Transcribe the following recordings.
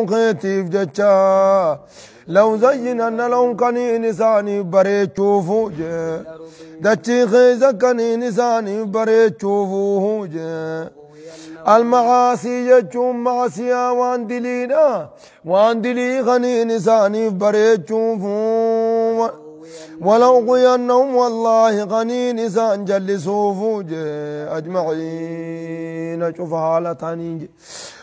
خيتيف جتشا لو زينن لهم كنين ساني بريتشوفو دتشي خيزة كنين ساني بريتشوفو المعاصي يجوم معصية وان دلينا وان دلي خنين ساني بريتشوفو ولو غينهم والله غنين إسان جلسوا فوج أجمعين شوف حالتاني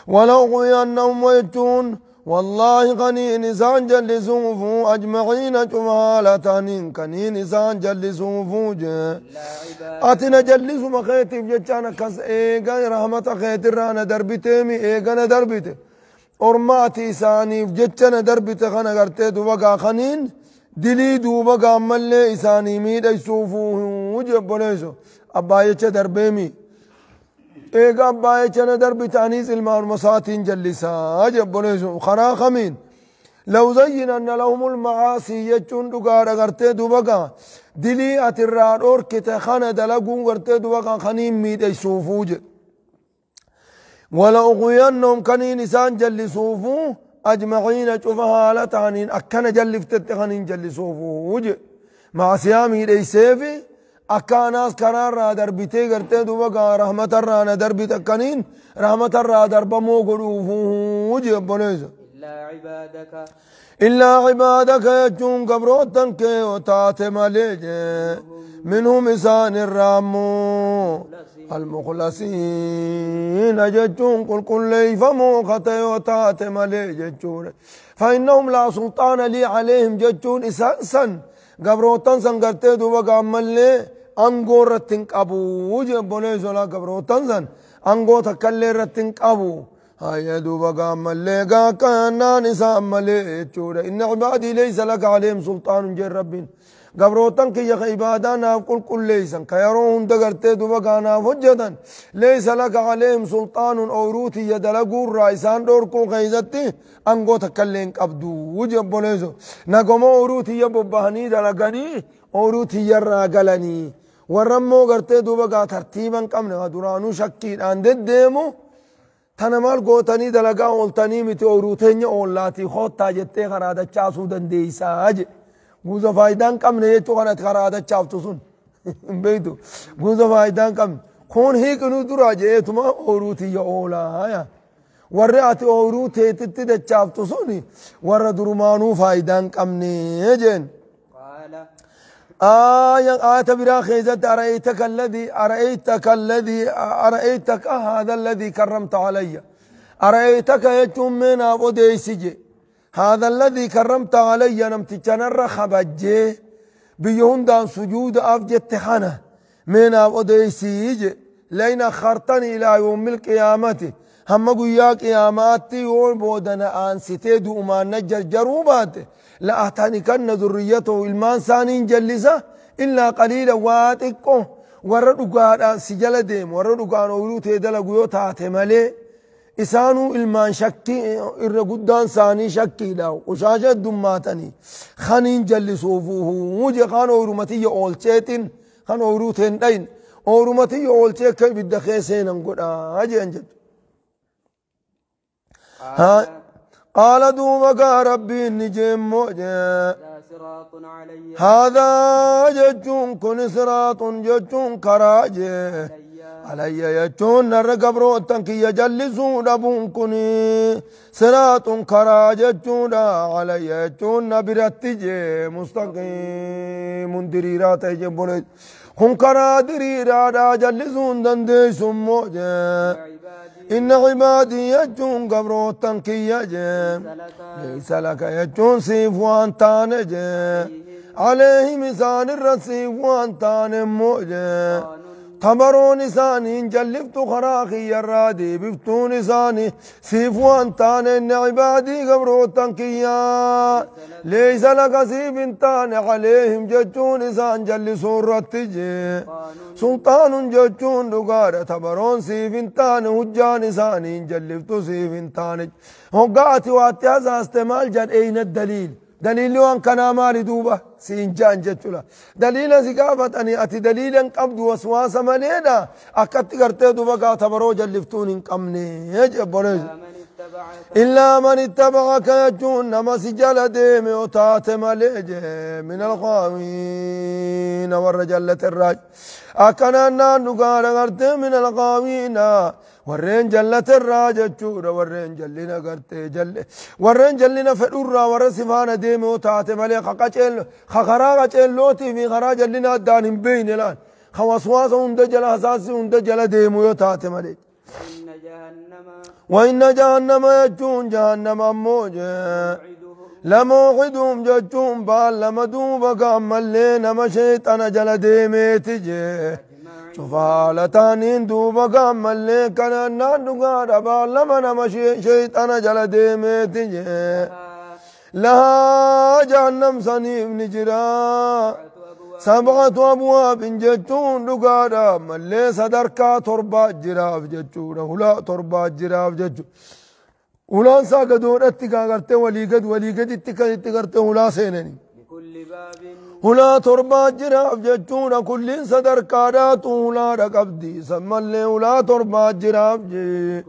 ولو غينهم ويجون والله غنين إسان جلسوا فوج أجمعين شوف حالتاني كنين إسان جلسوا فوج أتنا جلسوا مخيتي بجتشانا كس إيغا رحمة خيتي رانا دربتيمي إيغا دربتي أرماتي إساني بجتشانا دربتي خانا غرتي دوبقا خنين دلي دوبا قامل إساني ميد يسوفوه وجب بوليسو أبايتش دربيمي إيقا أبايتش ندرب تانيس الماء مساتين جلسا أجب بوليسو خنا خمين لو زينن لهم المعاصي يجون دقار غرتي دوبا دلي أترار أوركت خنا دلقون غرتي دوبا خنين ميد يسوفوه ولو غينهم كنين إسان جلسوفوه أجمعين شوفها لا تعنين أكن جلفت تخنين جلسوفوج مع سيامي ليسيفي أكاناس كرار رادر بيتي غرتي دوبا رحمة الرانا دربي كنين رحمة الرادر بمو غروفوج بوليز إلا عبادك يجون قبروتن كي وتات ماليج منهم إسان الرامو المخلصين جتون قل كل يفهموا خطيوتات مالي جتون فإنهم لا سلطان لي عليهم جتون إسان قبروتن سنقرتي دوبا قامل لي أنقو رتنك أبو وجب بوليس ولا قبروتن سن أنقو تكالي رتنك أبو هيا دوبا قامل لي قاكانا نسام مالي جتون إن عبادي ليس لك عليهم سلطان جر ربين قبروتن كي يخ عبادانا كل ليسن كيرون دغرتي دوبا غانا فجدن ليس لك عليهم سلطان اوروتي يدلغور رايسان دوركو خيزتي انغو تكلين قبدو وجب بوليزو نغمو اوروتي يببهني دلغني اوروتي يرا غلني ورمو غرتي دوبا غا ترتيبا قمنا درانو شكي اند ديمو تنمال غوتني دلغا اولتني متي اوروتني اولاتي خوتا جتي خرادا چاسو دنديساج غوزا فايدان كم نيجو كانت خرادا چافتوسون بيدو غوزا فايدان كم كون هيك ندرا جيتما اوروتي يا اولا يا ورات اوروتي تتد چافتوسوني ور درمانو فايدان كم نيجن قال آية برا خيزت أرأيتك هذا الذي كرمت علي أرأيتك يجوم من أبو ديسجي هذا الذي كرمت علي نمتجنر خبجي بيون دان سجود أفجت خانه من أوديسيج لين أخرتني إلى يوم القيامة هم قويا قياماتي يوم بودنا آن ستيدو ما نجر جروبات لا أهتاني كن ذريته المان سانين جلسة إلا قليلا واتقو وردو قاد سجل ديم وردو قاد أولوتي دلقو يوتاتي ملي إسانو المان شكي إرقودان ساني شكي داو وشاشة دماتني خانين جلسوفوه موجي خانو ورمتي أولتين خانو وروتين دين ورمتي أولتين كي بدخيسين انقود هاجي انجد قال دومك ربي نجيم موجي هذا ججون كن صراط ججون كراجي علي يجون نرقبرو تنكي يجلسون أبون كني صراط كراججون علي يجون نبرتجي مستقيم دريرات يجبولي هم كرا دريرات جلسون دندسون موجي إن عبادي يجون قبرو تنكي يجيم ليس لك يجون سيف وانتان يجيم عليه مسان الرسيف وانتان موجي تمرون إساني جلفت خراخي الرادي بفتون إساني سيف وانتان إن عبادي قبرو تنكيا ليس لك سيف انتان عليهم ججون إسان جلسون رتجي سلطان ججون دقارة تمرون سيف انتان هجان إساني جلفت سيف انتان هقاتي واتيازا استعمال جد أين الدليل دليل وان كان مالي دوبة سينجان جتلا دليل زكافة أني أتي دليلا قبض وسواس ملينا أكت قرتي دوبة قاتبرو جلفتون قمني يجب بريز إلا من اتبعك يجون نما سجل ديم وتات مليج من الغاوين والرجلة الراج أكنا نقال غرت من الغاوين ورين جلة الراج جور ورين جلنا غرت جل ورين جلنا فدورا ورسفانا ديم وتات مليج خخراغ لوتي في خراج جلنا دان بين الآن خواسواس هند جل حساس هند جل ديم وتات مليج وإن جهنم يجون جهنم موج لموعدهم جتون بالمدوب قامل لنا مشيطان جل ديميتجي شفالتانين دوب قامل لنا نانوغار بالمنا مشيطان جل ديميتجي لها جهنم سنيف نجرا 7 أبواب جتون دقارا ملي صدركا تربا جراف جتون هلا تربا جراف جتون هلا ساقدون اتقا قرتي وليقد اتقرتي هلا سينني هلا تربا جراف جتون كل صدركا داتو هلا رقبدي سمالي هلا تربا جراف جي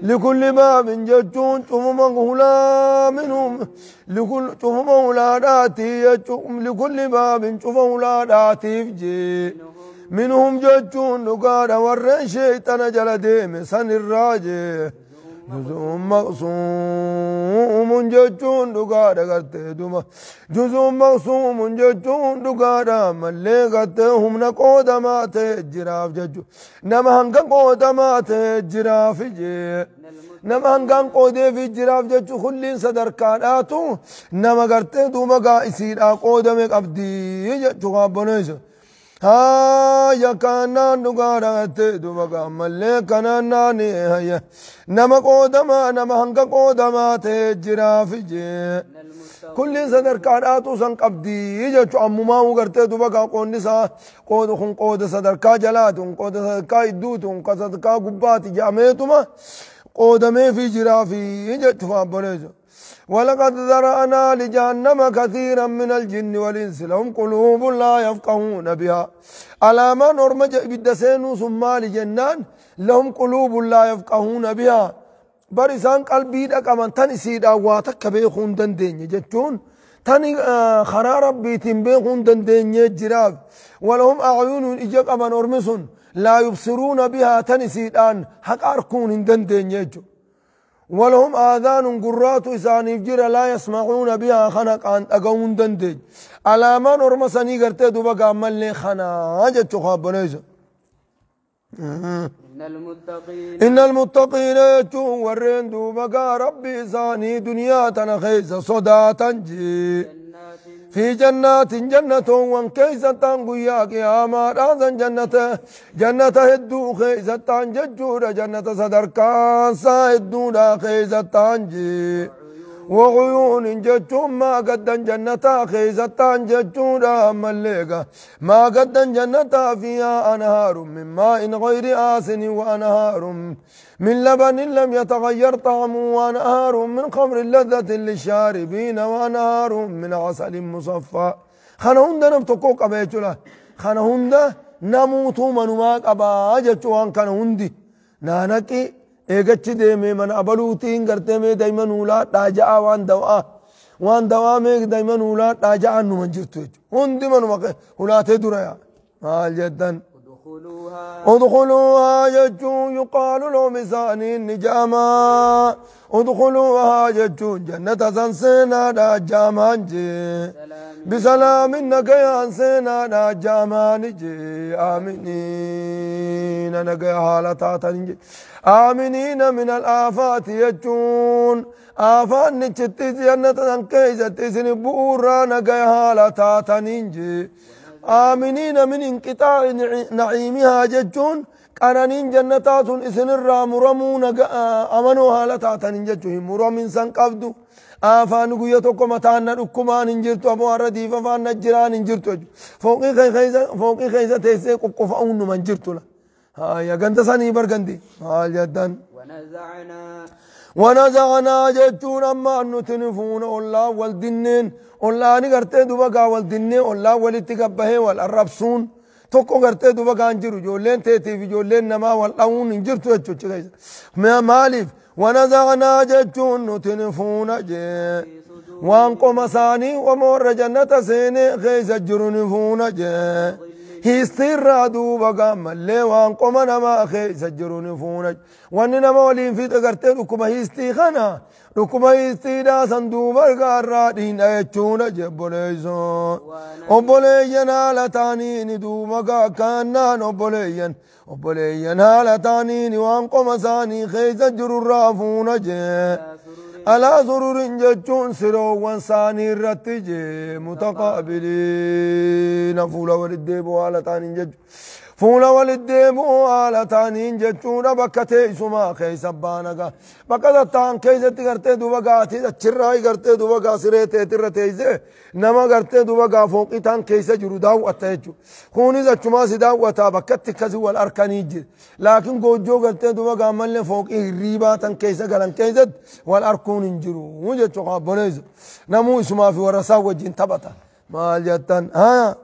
لكل باب جتون شوفما هلا منهم شوفما هلا داتي لكل باب شوفما هلا داتي جي منهم جتون نقار ورن شيطان جل ديم سن الراجي جزء مقسوم جتون نقار قرتي دوما جزء مقسوم جتون نقار ملي قرتهم نقود مات جراف ججو نما هنگا قود مات جراف جي نما هنگان قودي في جراف ججو خلين صدر كاناتو نما قرتي دوما قائسين قود مك أبدي ججو قابنيسو ها يا كانا نقارات دوبا ملي كانا ناني هيا نما قودما نما هنگا قودما تجراف جي كل صدر كاناتو سن قبدي جچو امما وغرتي دوبا قوني سا قود خون قود صدر کا جلات قود صدر کا يدوت قصد کا غبات جاميتما قودمي في جرافي جچو بنيزو ولقد ذرأنا لجهنم كثيرا من الجن والإنس لهم قلوب لا يفقهون بها على ما نرمج بالدسين ثم لجنان لهم قلوب لا يفقهون بها برسان قلبي دقمان تن سيدا واتك بيخون دندين جتون تن خرا ربيتين بيخون دندين جراف ولهم أعين إجاق من أرمسون لا يبصرون بها تن سيدان حق أركون دندين جتون ولهم آذان قرات إسانيف جرى لا يسمعون بها خنق عن أقوم دندج على ما نرمسني قرتي دوبا قامل لي خنا جت خابنيزا إن المتقين يجون ورين دوبا ربي إساني دنيا تنخيز صداتا جي في جنات جنة وان كيسة تنقيا قياما رازا جنة هدو خيسة تنججور جنة صدركان ساهدو لا خيسة تنجي وعيون جتون ما قدن جنة خيسة تنججور مليقا ما قدن جنة فيها أنهار من ماء غير آسن وأنهار من لبن لم يتغير طعمه وأنهار من خمر لذة للشاربين وأنهار من عسل مصفى خانا هندا نمتقو قبيتولا خانا هندا نموتو منما قبا جتوان كان هندي نانكي ايغچ ديمي من أبلوتين غرتي مي دايمن ولا داجا وان دوا مي دايمن ولا داجا انو منجرتو هندي منما ولا تدريا مال جدا ادخلوها يجو يقال لهم مسانين نجاما ادخلوها يجو جنة سنسينا دا جامان جي بسلام نقيا سينا دا جامان جي آمنين نقيا حالتا نجي آمنين من الآفات يجون آفات نجتي جنة سنكيزة سنبورا نقيا حالتا نجي آمنين من انقطاع نعيمها ججون قرانين جنتات اسن الرامرمون امنوا حالتاتن ججهم مرمن سن قبدو آفان قيتكم متانا ركمان انجرتو ابو اردي ففان نجران انجرتو فوقي خيزة تيسي قفعون من جرتو لا يا غنت سني برغندي جدن ونزعنا جتون اما نتنفون الله والدنين الله نغرتي دوبا والدنين الله ولتقبه والربسون توكو غرتي دوبا انجرو جولين تيتي في جولين نما والدون انجرتو ما مالف ونزعنا جتون نتنفون جي وانقم ثاني ومر جنة سيني خيس الجرنفون جي هيستير دوبا قام اللي وانقم نما خيس الجرنفون جي واننا مولين في تقرتين وكما هيستي خنا وكما هيستي دا صندوبا قارادين ايچون جي بوليزون وبوليين هالتانين دوبا كانان وبوليين هالتانين وانقم ثاني خيس الجرنفون جي على سرور جتون سرو وانساني رتجي متقابلين فولا والديبو على تانين جج فولا والديبو على تانين جتون بكتي سما خيس بانغا بكتا تان كيس تغرتي دوبا تي چراي غرتي دوبا سريتي ترتيزه نما غرتي دوبا فوقي تان كيس جرو داو اتيجو خوني زچما سداو وتا بكت كزي والاركانيج لكن گوجو غرتي دوبا مل فوقي ريبا تان كيس غلن كيس والاركون انجرو وجچو بونيز نمو اسما في ورسا وجين تبتا مال جتن ها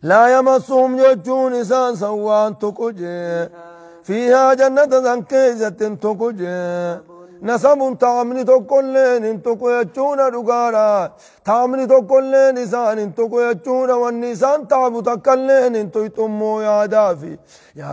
لا يمسهم جتون إنسان سوان تكجي فيها جنة ذنكيزة تكجي نسب تعمني تقولين انتكو يجون رقارا تعمني تقولين إنسان انتكو يجون والنسان تعبو تقلين انتو يتمو يا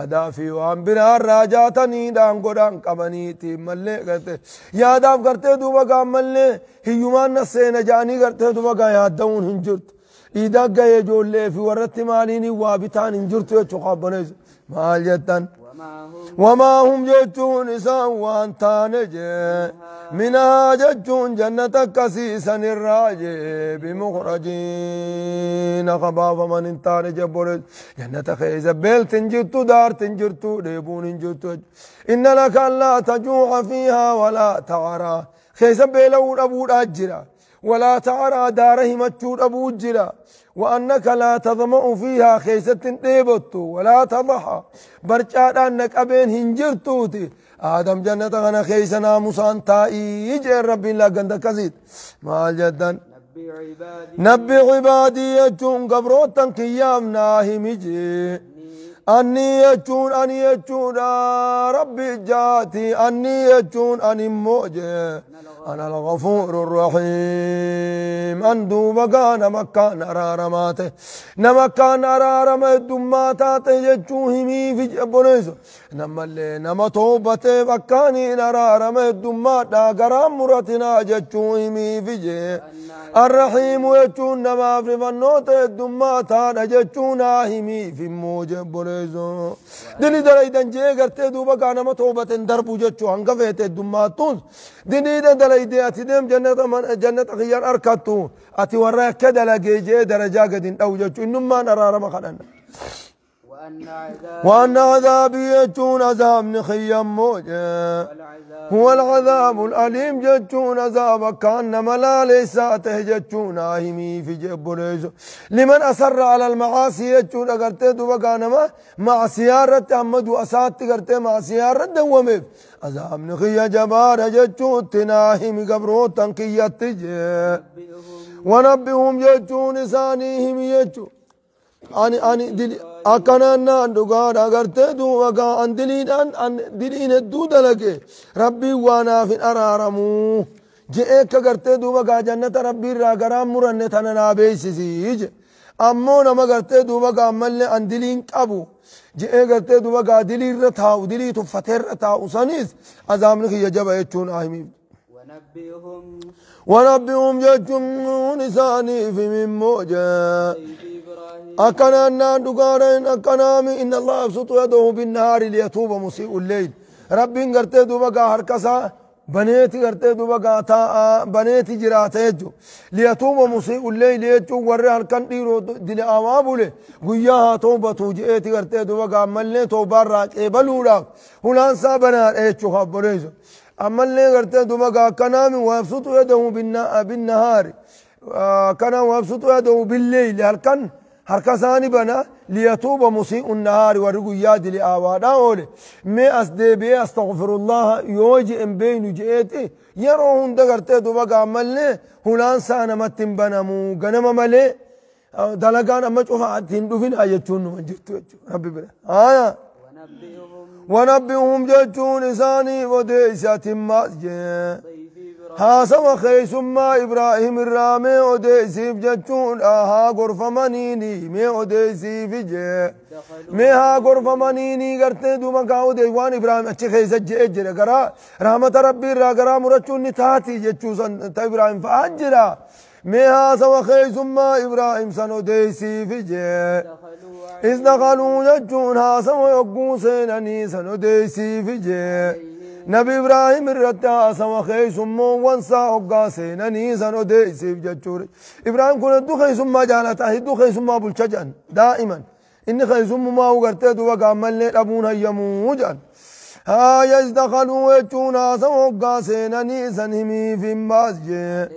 دافي وان بنا الراجاتني دان قدان قبنيتي ملي قرتي يا داف قرتي دوبا قام ملي هيومان نسينا جاني قرتي دوبا قام يادون هنجرت إذا جاي جولة في ورث ماليني وابتان انجرت يشقى بنيز مال جتان وما هم جتون إسان وانتان منها جتون جنة كسيسا الراجي بمخرجين خباب من انتان جبرز جنة خيزة بيل تنجرتو دار تنجرتو ديبون انجرتو إن لك لا تجوع فيها ولا تعرى خيزة بيلو أبو أجرا ولا تعرى داره مجود أبو جرا وأنك لا تظمأ فيها خيسة ديبتو ولا تضحى برشاد أنك أبين هنجرتوتي آدم جنة غنا خيسنا مسانتائي يجي رب لا قند كزيد مال جدا نبي عبادي يجون قبروتا كيامنا همجي أني يجون ربي جاتي أني يجون أني موجي أنا الغفور الرحيم أندو بقى نمكان أرارماته نمكان أرارمات دماتاته يجوهمي في جبنيزو نما توبته بكاني أرارمات دماتا قرام مرتنا يجوهمي في جي الرحيم يجون نما في فنوته دماتا يجوناهمي في موجب بنيزو دني دلائي دنجي قرته دو بقى نما توبته دربو يجو هنگفته دماتون دني دلائي أتي دم جنة خيار أركاتو أتي وراك كذا لجيجي درجة قدين أو جتو إنما نرى رما خلنا وأن عذابي يجون عذاب نخيم موجة هو العذاب الأليم جتون عذاب كان ملا ليساته جتون آهمي في جبريزو لمن أسر على المعاصي يجون أقرته دوبا ما مع سيارة أمد وأسات قرته مع سيارة دوامي عذاب نخيا جبار جتون تناهمي قبروتا كيات ونبئهم جتون إسانيهم يجون أني دل أكننا دعاء أقرته دوبا أن دلين الدودة لك ربي وانا في أرارمو جئك أقرته دوبا جنة ربي راقرام مرنة تننا بيسيج أمو نما أقرته دوبا أمالي أن دلين كابو جئك أقرته دوبا دلين رتاو دلي تفتر رتاو سنيس أزامنك يجب يجون آهمي ونبئهم جتون إساني في من موجة أكنا دقارين أكنامي إن الله يبسط يده بالنهار ليتوب مسيء الليل ربي قرتي دوبا هركسا بنيتي قرتي دوبا تا بنيتي جراتيجو ليتوب مسيء الليل يجو ورّي هركن ديرو دل آوابولي قياها توبة توجئتي قرتي دوبا ملي توبا راك إبلولا هلان سابنا إيجو خبريزو أما اللي قرتي دوبا أكنامي ويبسط يده بالنهار كنا ويبسط يده بالليل هركن هركساني بنا ليتوب مسيء النهار ورقياد لآوادا أولي ما أسدبي أستغفر الله يوجي إن بين جئتي يروهن دقرتي دوبا عملي هلان سانا متن بنمو غنم ملي دلقان أما شوفا عدين دوفين آياتون من جرتو ربي بنا ونبئهم جتون إساني وديسة ماسجين هاسم خيسما إبراهيم الرامي وديسيف جتون ها غرف منيني مي وديسيف جي مي ها غرف منيني قرتي دوما قاو ديوان إبراهيم أچي خيسة جي قرا رحمة ربي را قرا مرچون نتاتي جتوسن تا إبراهيم فأجرا مي هاسم خيسما إبراهيم سنو ديسيف جي إذ دخلوا جتون هاسم يقو سيناني سنو ديسيف جي نبي إبراهيم الرتا سما خيسم وانسا أوقا سيناني سنو ديسيف جتشور إبراهيم كن دو خيسم ما جالتا دو خيسم ما بلشجان دائما إن خيسم ما وقرته دو وقامل لأبون هيموجان ها يزدخلوا يجونا سما أوقا سيناني سنهمي في مسجد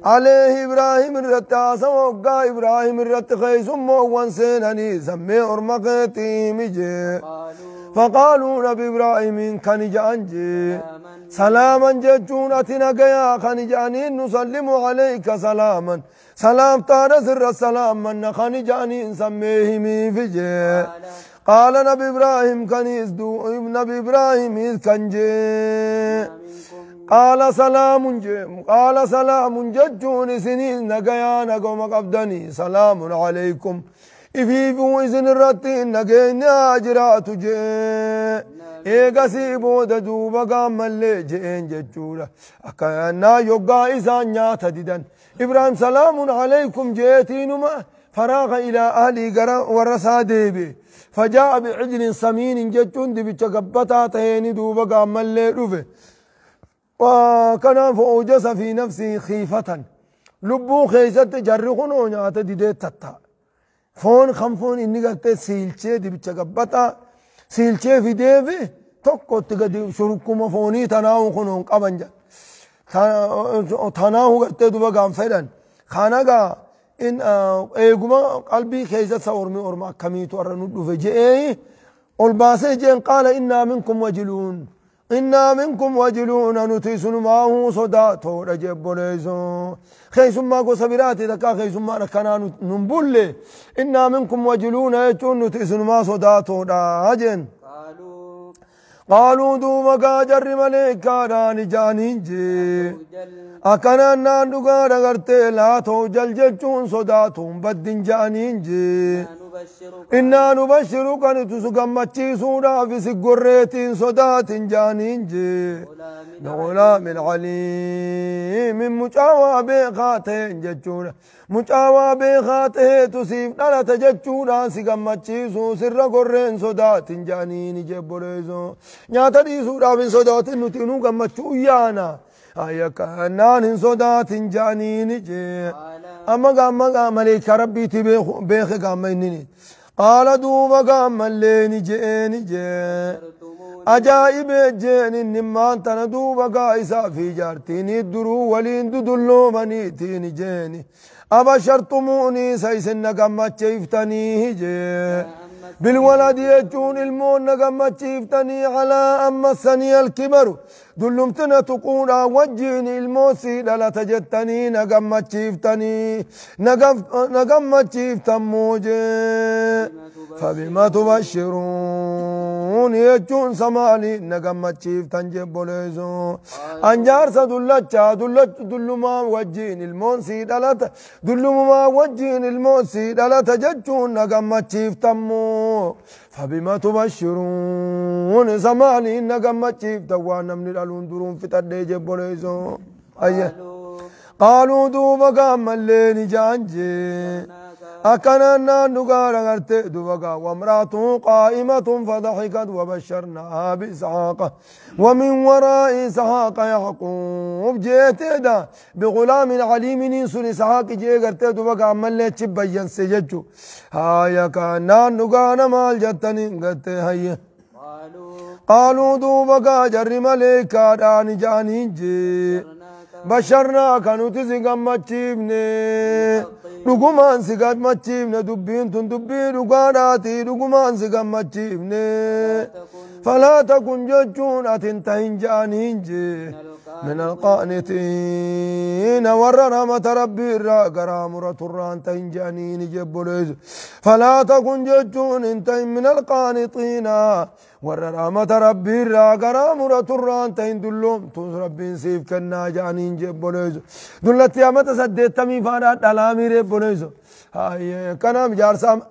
عليه إبراهيم الرتا سما أوقا إبراهيم الرتا خيسم وانسيناني سمي أرمقتي مجي فقالوا نبي إبراهيم كان جانجي سلاما جتون أتنا قيا كان جانين نسلم عليك سلاما سلام تارسر السلام من كان جانين سميه ميفجي قال نبي إبراهيم كان يزدو نبي إبراهيم كان جي قال سلام جتون سنين نقيا نقوم قبدني سلام عليكم إفيفو إذن الرتين نجينا أجرات جي إيقاسي بود دوبا قام اللي جين جتشورا أكانا يوغا إسان تديدن إبراهيم سلام عليكم جيتينما فراغ إلى أهلي قرأ ورسا ديبي فجاء بعجل سمين جتشون دي بيشكبتا تهيني دوبا قام اللي رفه وكان فأوجس في نفسه خيفة لبو خيست جرخنو نياتا ديدي تتا فون خمفون إني قلت سيلشة دي بتشقبتا سيلشة في ديفي توكو تقدي شركما فوني تناو خنون قبنجا تناو قلت دوبا قام فيدن خانقا إن إيقما قلبي خيزة سورمي أورما كميتو أرنو في جئي والباسي جين قال إنا منكم وجلون إنا منكم وجلون نتيسن معه صداتو رجب بوليزو خيسما قو سبيراتي دكا خيسما ركنا ننبولي إنا منكم وجلون يجون نتيسن معه صداتو راجن قالوا دوما جر مليكا راني جانين جي أكنا ناندوغا رغرتي لا تو جل صداتو بدين جانين جي إنا نبشرك نتسقمتشي سورا في سقريتين صدات جانين جي غلام عليم من مجاوى بخاتين جتشورا مجاوى بخاتين تسيف نالا تجتشورا سقمتشي سر قرين صدات جانين جبوليزو نياتا دي سورا في صدات نتنو قمتشو يانا أيكا نان صدات جانين جي أما ملك ربي تبيخ قام إنني قال دوبا قام اللي نجي أجائب جين النمان تندوبا قايسا في جارتيني الدرو ولين ددلو منيتيني جيني أبشرتموني سيسن قمت شيفتني جي بالولد يجون المون نقمت شيفتني على أما السني الكبر دلمتنا تقول وجيني الموسي لا تجتني نقمت شيفتني نقمت شيفتن موجي فبما تبشرون يجون سمالي نقمت شيفتن جبوليزو أنجار سدلتشا دلما وجيني الموسي دلما وجيني الموسي لا تجتون نقمت شيفتن مو فبما تبشرون سمعني نقمت شيفتن وانا من الألون درون في تدي بوليزو أيه قالوا دوبا قام الليل جانجي أكنا نانوغا رغرت دوبا وامراته قائمة فضحكت وبشرناها بإسحاق ومن وراء إسحاق يعقوب جيت دا بغلام عليم ننسل إسحاق جي غرت دوبا قام الليل تبين سججو هايا كان نانوغا نمال جتني غرت هيا قالوا دوبا جر مليكا داني جانين جي بشرنا كانوا تزيغم مچيبني دغمان سيغات مچيبني دبين تن دبي دغاناتي دغمان سيغم مچيبني فلا تكن جچون اتنتين جانين جي من القانتين ور رحمة ربي را غرامرة الران تنجانين جبوليز فلا تكن ججون انت من القانتين ور رحمة ربي را غرامرة الران تندلوم توز ربي سيف كنا جانين جبوليز دلت يامت سدت تمي فارات دلامي ربوليز هاي كنام جارسام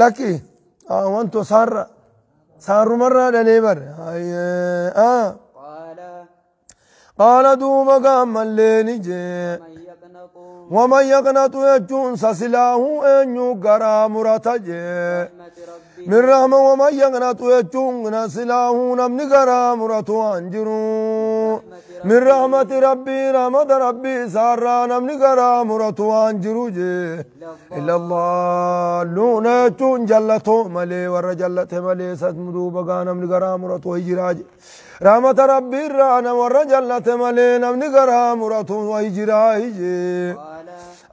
لكي وانتو صار مرة دليبر هاي قال دوما قام الليل جي ومن يقنط يجون سسلاه ان يقرا مرتجي من رحمة ومن يقنط يجون سسلاه نمن قرا مرتو انجرو من رحمة ربي رحمة ربي سارا نمن قرا مرتو انجرو جي إلا الله لون يجون جلتو ملي ور جلت ملي ستمدو بقا نمن قرا مرتو هجراج رحمة ربي رانا ور جلت ملي نمن قرا مرتو هجراج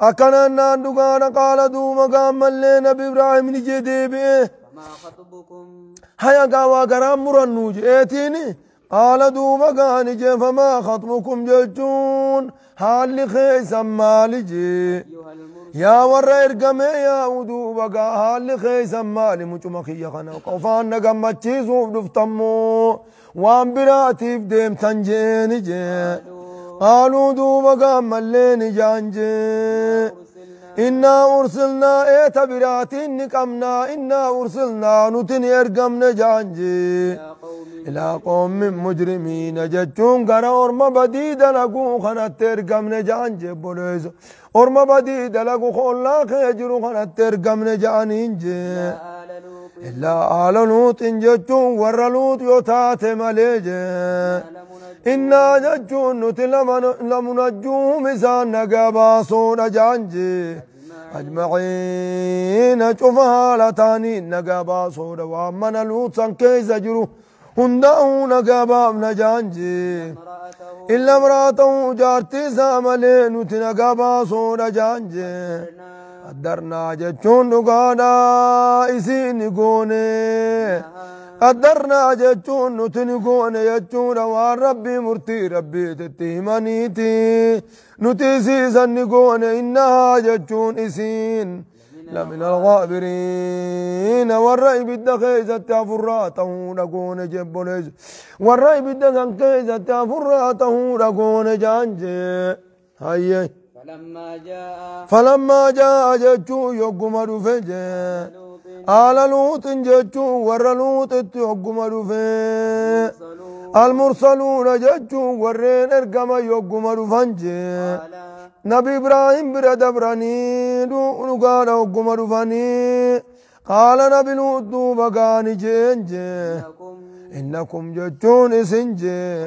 أكنا ناندوغانا قال دوما قام اللي نبي إبراهيم نجي ديبي ما خطبكم هيا قاوا قرام مرنوج ايتيني قال دوما قاني جي فما خطبكم ججون حال خيسا مالي جي يا ور ارقمي يا ودو بقى حال خيسا مالي مجمخي خنا قفان نقم تشيزوف دفتمو وان براتيف ديم تنجيني جي قالوا دوما قام اللي جانجي إنا أرسلنا إيتا براتين نقمنا إنا أرسلنا نتني أرقمنا جانجي إلى قوم مجرمين ججون قرا أرما بديد لقو خنات أرقمنا جانجي بوليز أرما بديد لقو خلاق يجرو خنات أرقمنا جانجي إلا آل لوط ججون ور لوط يوتات مليجي إنا ججون لمنجوهم إسان نقابا صون جانجي أجمعين شوفها لتاني نقابا صون وامنا لوطا كيس جرو هنداو نقابا نجانجي إلا امراته جارتي ساملين نقابا صون جانجي قدرنا ججون نقادا إسين قوني قدرنا جتون نتنقون يجون وان ربي مرتي ربي تتهمانيتي نتيسي سنقون إنها جتون إسين لمن الغابرين والرأي بالدخيزة فراته نقون جبوليز والرأي بالدخيزة فراته نقون جانجي هاي فلما جاء جتو يقوم رفجي آل لوط ججو ور لوط يقوم رفه المرسلون ججو ورين ارقم يقوم رفنجي نبي إبراهيم برد براني نقال يقوم رفني قال نبي لوط بقاني جنجي إنكم ججون اسنجي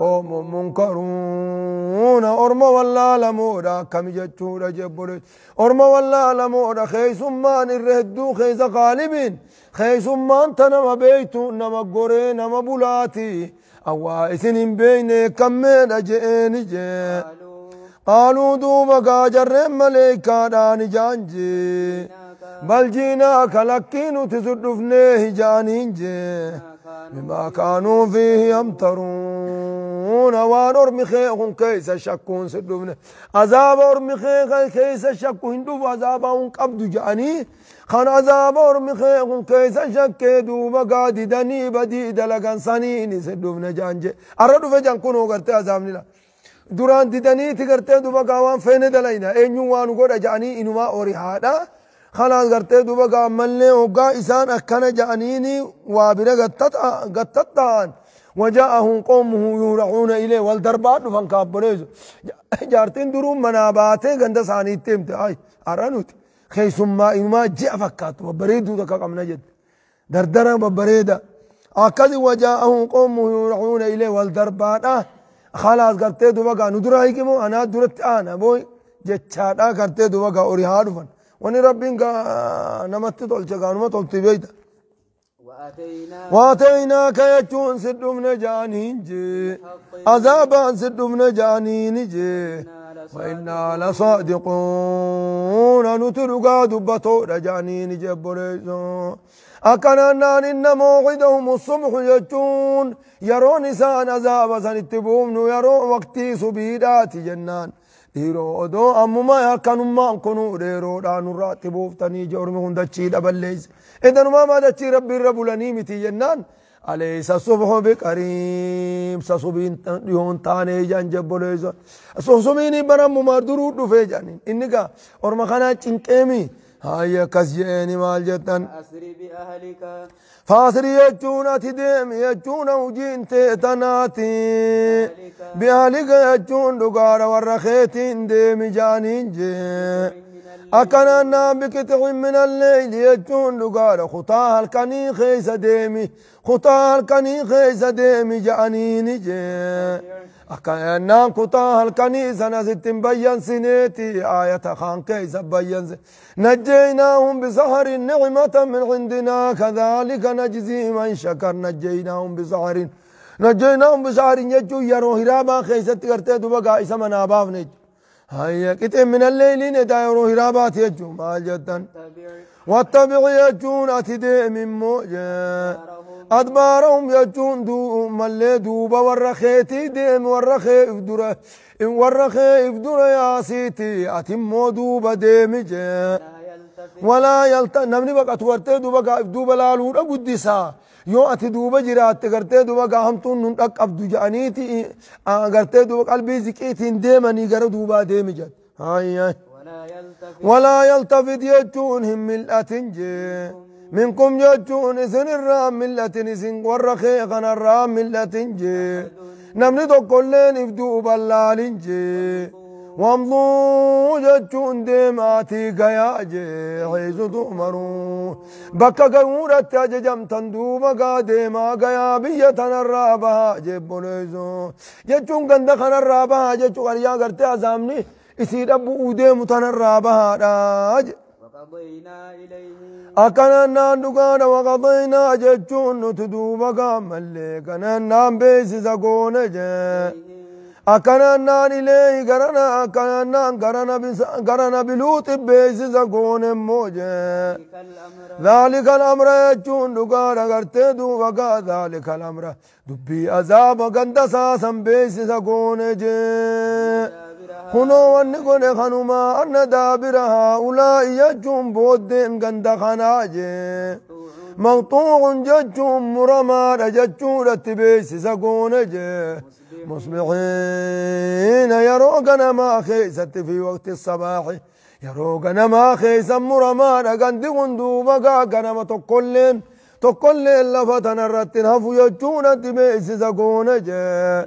قوم منكرون أرما والله لمودا كم جتشورا جبوري أرما والله لمودا خيسمان الردو خيس غالبين خيسمان تنما بيتو نما قري نما بولاتي أوائسن بين كمين أجئين جي قالوا دوبا قاجر مليكا داني جانجي بل جيناك لكينو تسدفنيه جانين جي بما كانوا فيه يمترون وان أرمي خيخون كيس شكون سدوبنا عذاب أرمي خيخ كيس شكون دوب عذابهم قبض جاني خان عذاب أرمي خيخون كيس شكدو مقادي دني بدي دلقان سنيني سدوبنا جانجي أردو فجان كونو قرتي عذابني لا دوران ديدني تقرتي دوبا قاوان فين دلينا اينيو وانو قد جاني إنما أوري هادا خلاص قرتي دوبا قاملني وقا إسان أكنا جانيني وابنا قطتان وجاءهم قومه يورعون إليه والدربات فانكابريز جارتين دروم مناباتي قند ساني تيمت هاي أرانوت خيسم ما إنما جاء فكات وبريدو دكا قمنا جد دردنا ببريدا أكد وجاءهم قومه يورعون إليه والدربات خلاص قرتي دوبا قا ندرا هيكمو أنا درت أنا بوي جتشادا قرتي دوبا قا أوريهاد فن وني ربين قا نمت تولچا قا نمت تولتي بيتا واتيناك يجون سدومنا جانين جي عذابا سدومنا جانين جي وإنا لصادقون نترقا دبتو جانين جي بريزو أكنان إن موعدهم الصبح يجون يرون إسان عذاب سنتبوم يرون وقتي سبيدات جنان ديرو دو أمما يكن ما كنوا ديرو دانو راتبوف تاني جورم هندشي دبليس إذا ما دشي ربي رب لنيمتي جنان أليس الصبح بقريب سصبين يون تاني جان جبوليس سصبيني برام ممردرو دفيجاني إنك أرما خنا تنكمي هاي كسجيني مال جتن أسري بأهلك فاسري يجون أتدم يجون وجين تناتي بأهلك يجون دقار ورخيتين ديم جانين جي أكننا بكتغ من الليل يجون دقار خطاها الكني خيس ديمي خطاها الكني خيس ديمي جانين جي أكننا خطاها الكني سنة بيان سنيتي آية خان كيس بيان نجيناهم بسحر نعمة من عندنا كذلك نجزي من شكر نجيناهم بسحر يجو يرو هرابا خيست کرتے تو بقى اسم ناباف نج هيا كتب من الليل ندى يرو هرابات يجو مال جدا واتبع يجون أتدي من موجة أدبارهم يجون دو ملي دوبا ورخيتي ديم ورخي افدره ورخي افدره يا سيتي أتمو دوبا ديم جي ولا يلتفت نمني بقى تورتي دوبا دوبا لالورا قدسا يو أتي دوبا جرات قرتي دوبا هم تون ننتق أبدو جانيتي قرتي دوبا قلبي زكيتين ديماني قر دوبا ديم جد هاي ولا يلتفت يجون هم ملأة جي منكم يجون إذن الرام ملة إذن ورخي غن الرام ملة جي نمني دو كلين افدو بلالين جي وامضوا جتون ديماتي قياجي حيث تؤمرون بكا قورة ججم تندوبا قاديما قيابية الرابها جيبو ليزو جتون قندخن الرابها جتون قريا قرتي عزامني يسير أبو أوديم تنرابها راج وقضينا إليه أكننا دقان وقضينا جتون نتدوبا قامل كننا بيسي سقون جي أكننا إليه قرنا بلوط بيسي سقون موجي ذلك الأمر يجون دقان قرتي دوبا ذلك الأمر دبي أزاب قندسا بيسي سقون جي خنو ونقول خنوما أن دابر هؤلاء يجون بودين قند خناجي مقطوع ججون مرمى ججون التبيس سقون جي مصبحين يروقنا ما خيست في وقت الصباح يروقنا ما خيس مرمى قند غندوبا قنما تقلين لفتنا الرتن هفو يجون التبيس سقون جي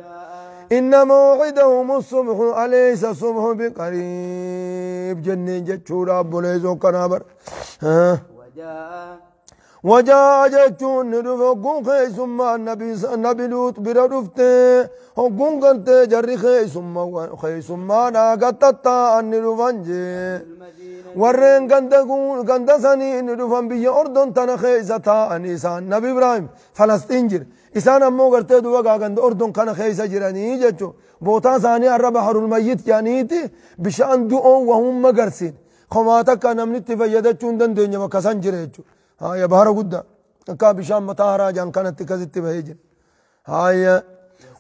إن موعدهم الصبح أليس الصبح بقريب جنين جتشورا بوليزو كنابر وجاء جتشون ندفقون خيسما النبي لوط بردفته هقون قلت جري خيسما ناقتتا أن ندفنجي ورين قندساني ندفن بي أردن تنخيزتا أنيسان نبي إبراهيم فلسطين جر إسان أمو قرتي دوغا قند أردن كان خيسا جراني جتشو بوتا ثاني عرب بحر الميت جانيتي بشأن دؤون وهم مقرسين خماتك نمني تفيدتشون دن دنيا مكسان جريتشو هاي بحر قدا كا بشأن مطهرا جان كانت تكزت بهيجر هاي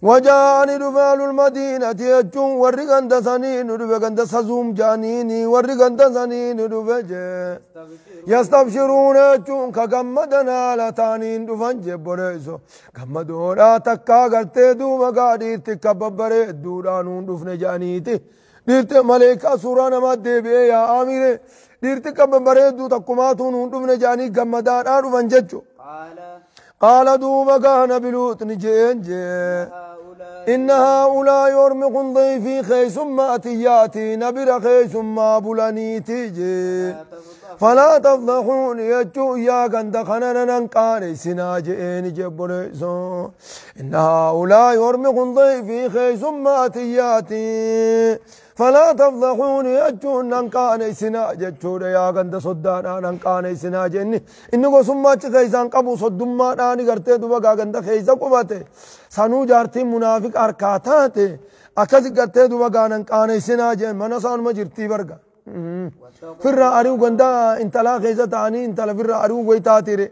وجاءني رفال المدينة يجون ورقان دسانين رفقان دسازوم جانيني ورقان دسانين رفجة يستبشرون يجون كغمدنا لتانين رفان جبريسو غمدونا تكا غرتي دوما قادي تكببري دورانون رفن جانيتي ديرت ملائكة سوران ما ديبئ يا آمير ديرت كببري دو تقماتون رفن جاني غمدانا رفان ججو قال دوما كان بلوط نجين جي إن هؤلاء يرمقون ضيفي خيس ما أتياتي نبر خيس ما بلانيتي جي فلا تفضحون يجو يا قند خننا ننقاني سناجئين جبريسو إن هؤلاء يرمقون ضيفي خيس ما أتياتي فلا تفضحون يجو ننقاني سناجئ يا قند صدانا ننقاني سناجئني إنه سمات خيسان قبو صدما ناني قرتي دوبا قند خيسا قباتي سانو جارتي منافق أركاتاتي أكاد قرتي دوبا قانن قاني سناجئ من سان مجرتي برقا فرا أريو قندا انتلا خيزة تاني انتلا فرا أريو قويتاتي ري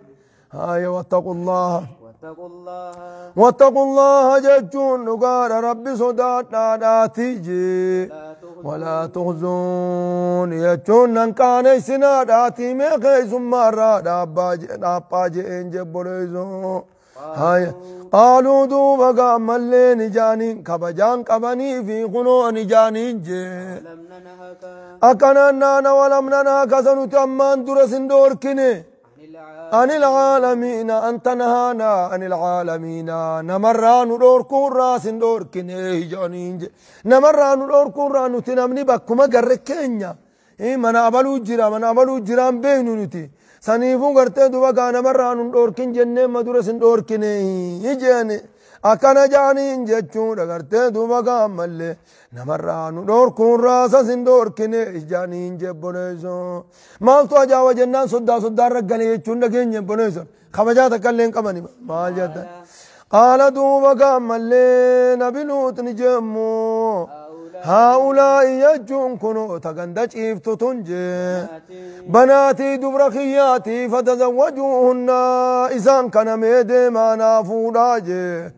هاي واتقوا الله واتقوا الله واتقوا الله جتون نقار ربي صداتنا تيجي ولا تخزون يجون نكان سنا داتي مخي ثم را داباج انجبريزو هاي قالوا دوبا ملين جانين كبجان كبني في خنون جانين جي لم ننهك أكننا ولم ننهك سنتمان درسن دوركني عن العالمين أنت نهانا عن العالمين نمران دور كورا سندور كنيه جانين نمران دور كورا نتنمني بكما قركينيا من أبلو جرام بينو نتي سنيفو قرتي دوبا نمران دور كن جنة مدور سندور كنيه يجاني أكنا جانين جتشون قرتي دوبا ملي نمران دور كورا سندور كنيه جانين جبونيزو مالتو أجاو جنان صدا رقاني يجون لكين جبونيزو خبجاتك اللين كماني مال جدا قال دوبا قام اللي نبلوت نجمو هؤلاء يجون كنو تغندج إفتو تنجي بناتي دبرخياتي فتزوجوهن إذن كان ميدي ما نافوراجي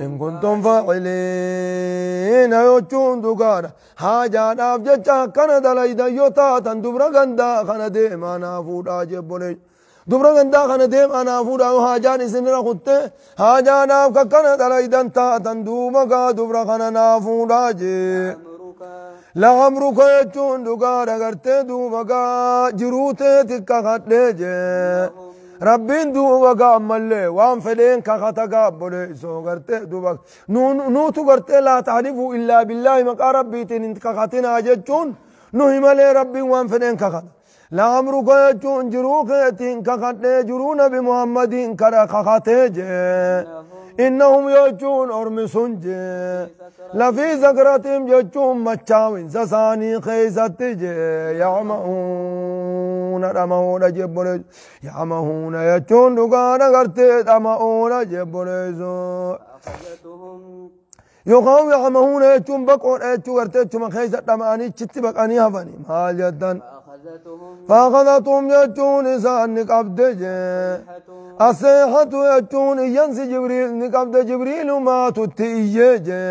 إن كنتم فاعلين يجون دقانا حاجة نافجة كان دلائدا يوتاتا دبرخندا كان دي ما نافوراجي بني دبرخندا كان دي ما نافوراجي حاجة نسنرا خطة حاجة ناف كان دلائدا تاتا دوبا دبرخنا نافوراجي لعمرك يجون دقارا قرتي دوبا جروتي تكا خطليجي ربين دوبا ملي وان فلين كخطا قابلي سو قرتي دوبا نوتو قرتي لا تعرفوا إلا بالله مقا ربيتين انت كخطنا ججون نوهي ملي ربي وان فلين كخطا لعمرك يجون جروكيتين كخطلي جرون بمحمدين كرا كخطيجي إنهم يجون أرمسونجي لفي زكرتهم يجون مچاوين سساني خيزتجي يعمهون رمهون جبريز يعمهون يجون دقانا قرتي رمهون جبريز يقاو يعمهون يجون بقون يجون قرتي يجون خيزت رماني چت بقاني هفاني مال جدن فأخذتهم يجون إسان نقبد الصيحة يجون ينسي جبريل نقبد جبريل ما تتئيجي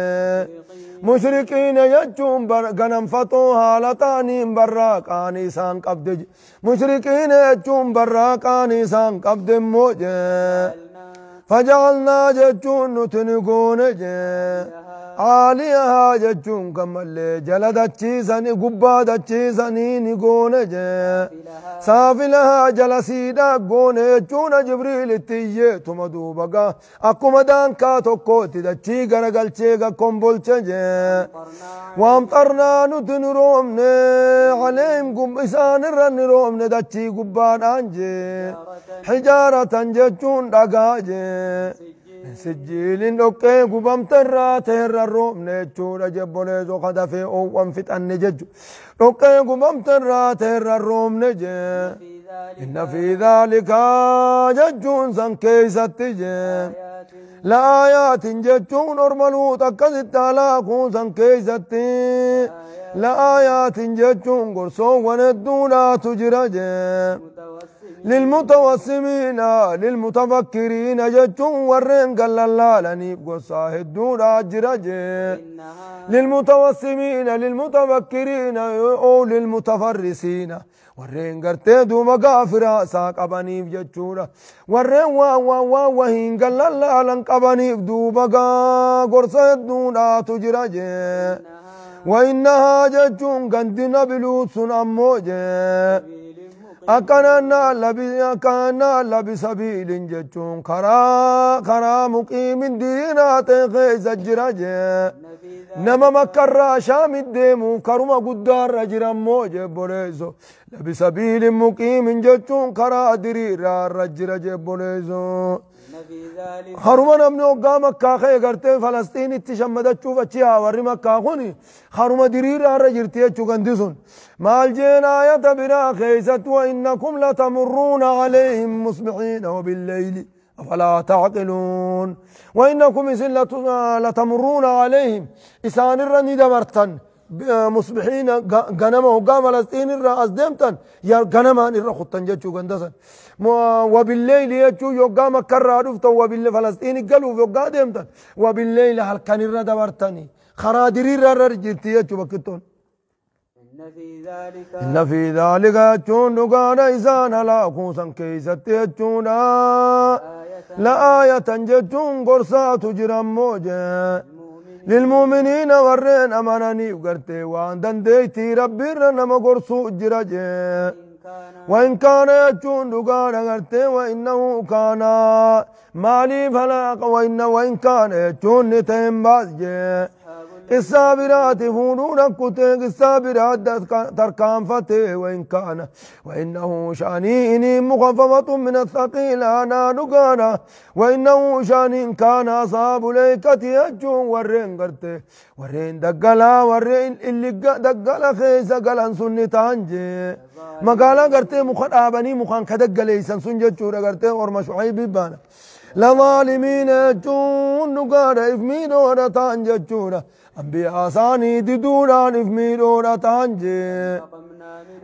مشركين يجون غنم فتو حالتاني براقاني سان قبد مشركين يجون براقاني سان قبد موجي فجعلنا ججون نتنقون عاليها ججون كمالي جلدتشي سني قبادتشي سني نقون سافلها جلسيدا قون جون جبريل تيجي تمدوبا اكو مدان كاتو كوتي دتشي غرقلشي كومبولشي وامطرنا نتنرومني عليهم قم إسان الرنرومني دتشي قباد انجي حجارة ججون دقاجي سجيل اوكي قبم تراته الروم نيتشورا جبوني زو خدفي او وانفت النجج اوكي قبم تراته الروم نجي إن في ذلك ججون سن كيست لآيات ججون ارملو تكزت علاقون سن كيست لآيات ججون قرصو وندونا تجرج للمتوسمين للمتفكرين ججون ورين قال الله لني قصاهدون أجرج للمتوسمين للمتفكرين أو للمتفرسين ورين قرتي دوما غافرا ساق أبانيف ججورا ورين وهين قال الله لن أبانيف دوما قرصاهدون أتجرج وإنها ججون قندنا بلوت أموج أكننا لبي سبيل ججون كرا مقيم دينات خيز الجراج نما مكرا شام الديمو كرما قدار رجرا موجه بوليزو لبي سبيل مقيم ججون كرا دريرا رجرا بوليزو خروما نمني وقا مكا خي قرتي فلسطين اتشمدت شوف اتشيها وري مكا خوني خروما درير ارى جرتي اتشو قندسون مال جينا يتبرا خيست وإنكم لتمرون عليهم مصبحين وبالليل أفلا تعقلون وإنكم لتمرون عليهم إسان الرني دمرتن مصبحين غنما وقام فلسطين الرأس ديمتن يا غنما الرا خطن جتشو غندسن وبالليل يجو يقام كرا رفت وبالليل فلسطين قالوا يقا ديمتن وبالليل هل كان الرا دبرتني خرادري الرا جرتي يجو بكتون إن في ذلك جون دغانا إذان لا خوسن كيست جونا لا آية جتون قرصا تجرم موجه للمؤمنين ورين أمانني وقرتي وان دنديتي ربي رنما قرصو جرجه وإن كان يجون دغانا قرتي وإنه كان مالي فلاق وإن كان يجون نتهم بازجه الصابرات فونون كتيك الصابرات تركان فتي وإنه شاني مخففة من الثقيل أنا نقانا وإنه شاني كان أصاب ليكة يجون ورين قرتي ورين دقلا ورين اللي دقلا خيسا قلن سني تانجي مقالا قرتي مخان آباني مخان كدقلي سنسن جتشورا قرتي ورما شعيب بانا لظالمين يجون نقانا إفمين ورا تانجتشورا أنبياء ثاني دوران إفميرون تانجي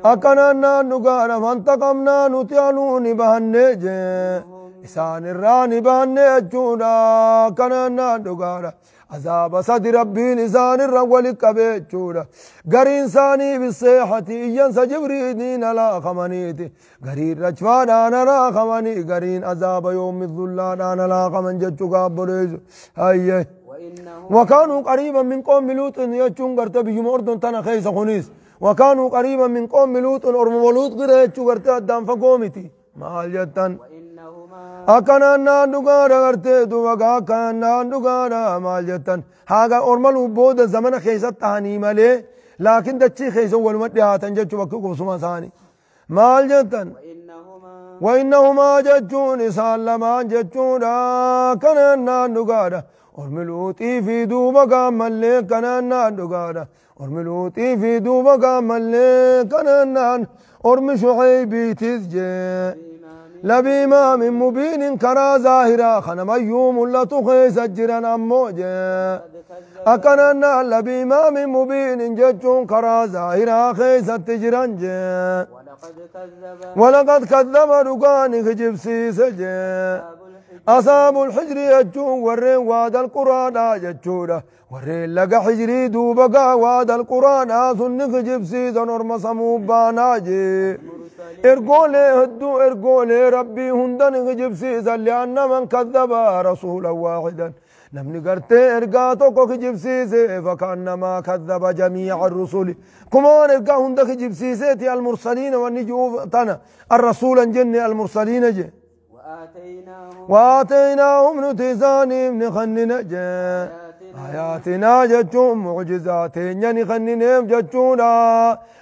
أكننا نقانا فانتقمنا نتيانون بهنجي إسان الراني بهنجونا كننا نقانا عذاب صد ربي لسان الرول كبيتشونا قرين ثاني بالصيحة إيانس جبريدين لا خمانيتي قرين رجفانا لا خماني قرين عذاب يوم الظلان أنا لا خمان جتشو قابليز هاي وكانوا قريبا من قوم لوط يجون قرت بهم أردن تنا خيس خنيس وكانوا قريبا من قوم لوط أرم ولوط غير يجوا قرت أدم فقومتي ما الجتن أكنا نندقارا قرت دوغا كنا نندقارا ما الجتن هذا أرم لوبود زمن خيس تهاني ملي لكن دتشي خيس أول مرة تنجتوا بكوكو سما ثاني ما الجتن وإنهما جتون سالما جتون كنا نندقارا أرملوتي في دوبا كمالي كنانا دغادا أرملوتي في دوبا كمالي كنانا أرم شعيبي تزجي لبيما من مبين كرا ظاهرا خنما يوم لا تخيس جرنا موجه أكنانا لبيما من مبين جتون كرا ظاهرا خيس تجرنجه ولقد كذب رقاني خجبسي سجه أصحاب الحجر يجون ورين واد القرآن يجودا ورين لقى حجري دوبقا واد القرآن سنك جبسي ذنور مصموبانا جي ارقولي هدو ارقولي ربي هندن جبسي لأن من كذب رسولا واحدا نمني قرتي ارقاتوكو جبسي فكأنما كذب جميع الرسل كمان ارقا هندك جبسي تي المرسلين والنجوف تنا الرسول جني المرسلين جي وآتيناهم نتزاني من خننا آياتنا جتشون معجزاتين خننا جتشونا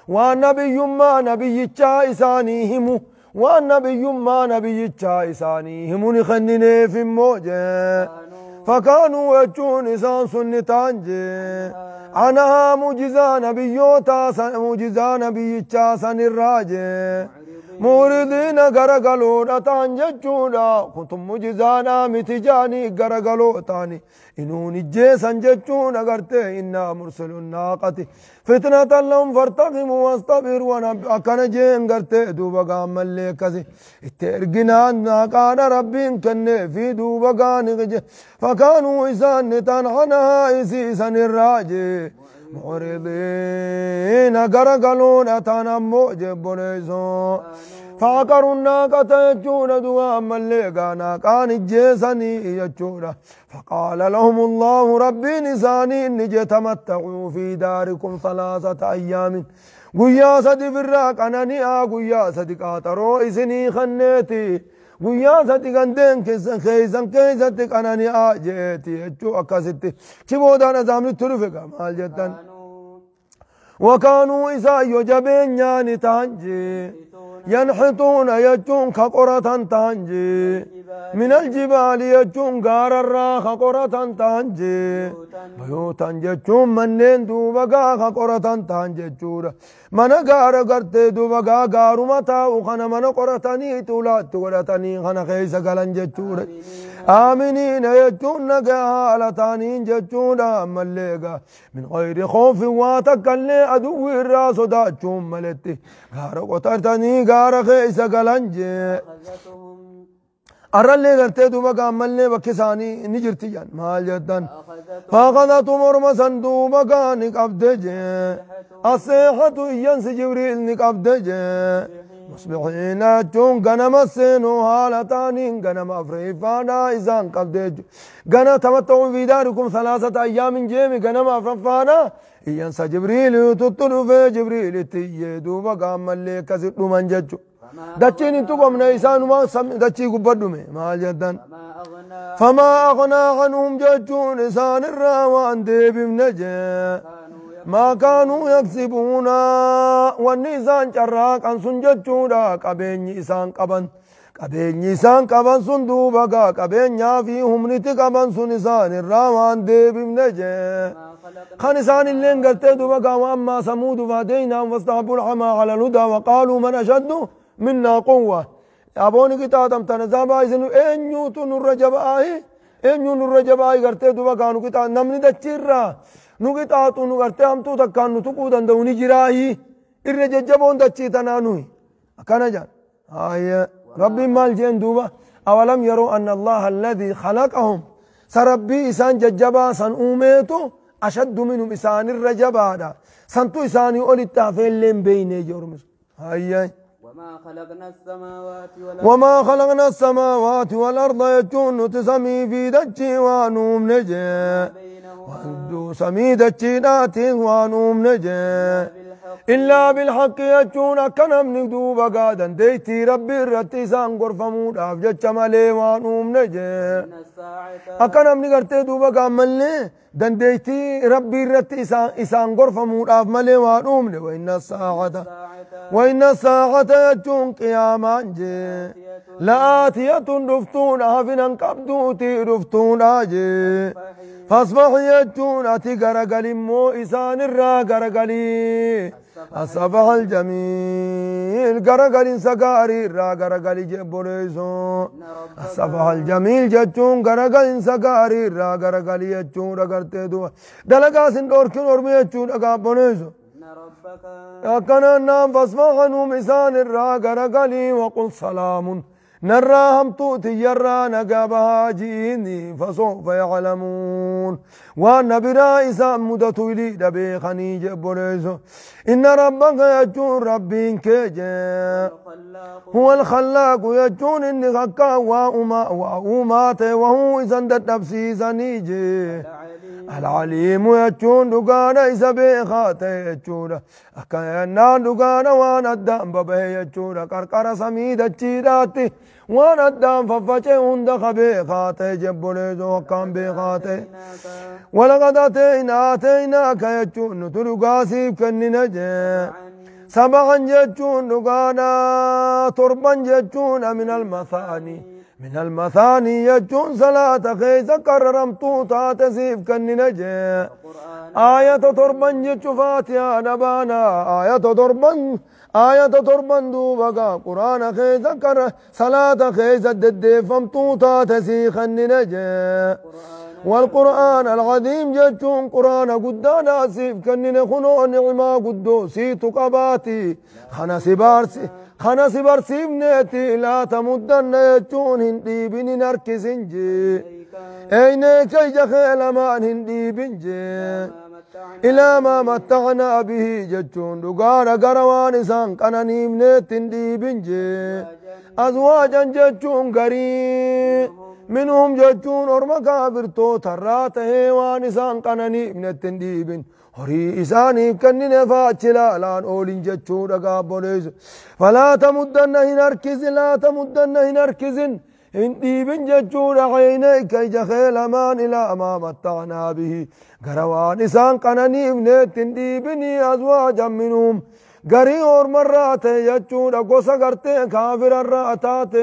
والنبي ما نبي إسانيهم والنبي ما نبي إسانيهم نخننا في موجة فكانوا يجون إسان سنتانجي عنها معجزة نبيوتا معجزة نبي سن الراجي موردين غرغلو تانجچودا كنتم مجزانا متجاني غرغلو تاني إنون جيسان جچون أغرته إنا مرسل الناقة فتنة لهم فارتقموا واصطبروا وانا أكنا جين غرته دوبا قام مليكسي اترقنا ناقان ربين كنه في دوبا قان فكانوا إسان نتان عنها إسيسان الراجي معرضين غرغلون أتانا موجب بنيزون فعقروا الناقة يجون دوام مليقانا كان الجيساني يجون فقال لهم الله ربي نساني نجي تمتعوا في داركم 3 أيام قويا سدي فراق أناني قويا سدي قاترو إسني خنيتي قويا سدي قندين كيسان أناني آجيتي يجو أكاسيتي شبودان أزامي ترفقا مال جتان وكانوا إسا يجبين يعني تانجي ينحطون يجون كقرة تانجي من الجبال يجون غار الراخ قرة تانجي بيوتا جتون منين دوبا قرة تانجي جورا من غار غرتي دوبا غارو متا وخنا من قرتني تولات ولتني خنا خيس غلن جورا آمنين يجون نغالتاني جورا مليغا من غير خوف واتكلي أدو الراس داچون ملتي غار قطرتني غار خيس غلنجي أرلي غرتي دوبا قاملني بكساني نجرتي جان مال جدن فاخذتهم ورمسا دوبا نقبدجي الصيحة ينس جبريل نقبدجي مصبحين جون غنم السينو هالتاني غنم أفريفانا إذان قبدج غنم تمتعوا في داركم 3 أيام جيمي غنم أفريفانا ينس جبريل تطلو في جبريل تيه دوبا قاملني كسر من ججو دچين انتو قمنا إسان ما دچي قبضو میں مال جدن فما أغنى عنهم ججون إسان الراوان ديب منجي ما كانوا يكسبون والنسان شراك عن سنججونا قبين إسان قبن سندوبا قبين فيهم نتي قبن سنسان الراوان ديب منجي خانسان اللين قلت دوبا وأما ثمود فهديناهم فاستحبوا العمى على الهدى وقالوا من أشد منا قوة أبوني كتاتم تنزابا إذنو أنيوتو نرجبائي غرتي دوبا كانوا كتات نمني دچيرا نو كتاتو نو غرتي همتو تكان نتوكو دندوني جراهي إرججبون دچي تنانوي أكانا جان آية ربي مال جين دوبا أولم يروا أن الله الذي خلقهم سربي إسان ججبا سن أوميتو أشد منهم إسان الرجبا سنتو إساني أولي التافين لين بيني جرمس آية وما خلقنا السماوات والأرض يجون تسمي في دجي وانوم نجي واندو سمي دجي ناتي وانوم نجي إلا بالحق يجون كنم ندوبا قادا ديتي ربي الرتيسان قرفمود أفجج مالي وانوم نجي أكنم نقرتي دوبا قاملني دنديتي ربي الرتيسان إسان قرفمود أف مالي وانوم نجي وإن الساعة يجون قياما جي لآتية رفتون هفنا قبدوتي رفتون آجي فاصبح يجون أتي غرقل مو إسان الرا غرقلي الصبح الجميل غرقل سقاري الرا غرقلي جبوليسو الصبح الجميل جتون غرقل سقاري الرا غرقلي يجون رغرتي دو دلقا سندوركين ورمي يجون أقابونيسو أكنا نام فاسمع عنهم إسان الرا غرقلي وقل سلام نراهم توتي يرى نقابها جيني فسوف يعلمون وأن برائسا مدت لي دبي خنيج بوليسو إن ربك يجون ربين كيجي هو الخلاق يجون إني خكا وأمات وهو إذن دتبسي زنيجي العليم يجون دقانا إذا بيخاتي يجون أكينا دقانا وانا الدام ببه يجون كركر سميد الجيراتي وانا الدام ففجي هند خبيخاتي جبوليزو وكام بيخاتي ولقد آتيناك يجون تلقاسيب كني نجي سبعا يجون دقانا تربا يجون من المثاني يجون صلاة خيز كررمتو تاتسيف كني نجي آية تربا يجو فاتحة نبانا آية تربا دوبا قرآن خيز كر صلاة خيز الددفمتو تاتسيف كني نجي والقرآن العظيم جتون قرآن قدانا سيف كني نخنو نعما قدو سيتو قباتي خنا سبارسيف نيتي لا تمدن يجون هندي بني نركزنجي اينيك يجخيل مان هندي بنجي إلى ما متعنا به جتون دقار قروان سان قنانيم نيت هندي بنجي أزواجا جتون قريب منهم جتون أرما كافر تو ترات هيوان سان قنانيم نيت هندي بن هري إساني كنن فاتلا لان أولين جتشو رقا بوليس فلا تمدن هنركزن انتي بن جتشو رعينيك يجخيل مان إلى ما متعنا به قروان إسان قناني ابنت انتي بني أزواجا منهم غري اور مرات يچودا غوسا غرتي كافر الراتات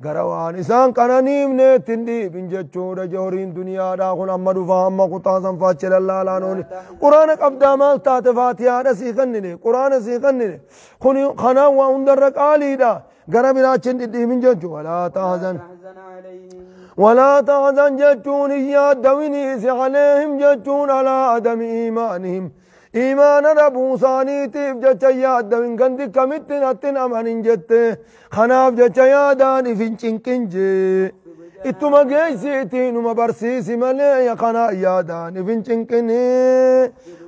غروان انسان قنانيم نه تندي بنجچودا جورين دنيا دا خن امدو فهم قطاسن فاچل الله لانون قران قبدا مال تات فاتحه رسيخنني قران سيخنني خنا وندر قالي دا غربنا چند دي بنجچو ولا تحزن جچون يا دويني عليهم جچون على عدم ايمانهم إيمان ربو ثاني تيب جچيا دوين غندي كمتن اتن امانين جت خناف جچيا دان فينچين كنجي اتما گيسيتي نما برسيسي ملي يا خنا يا دان فينچين كني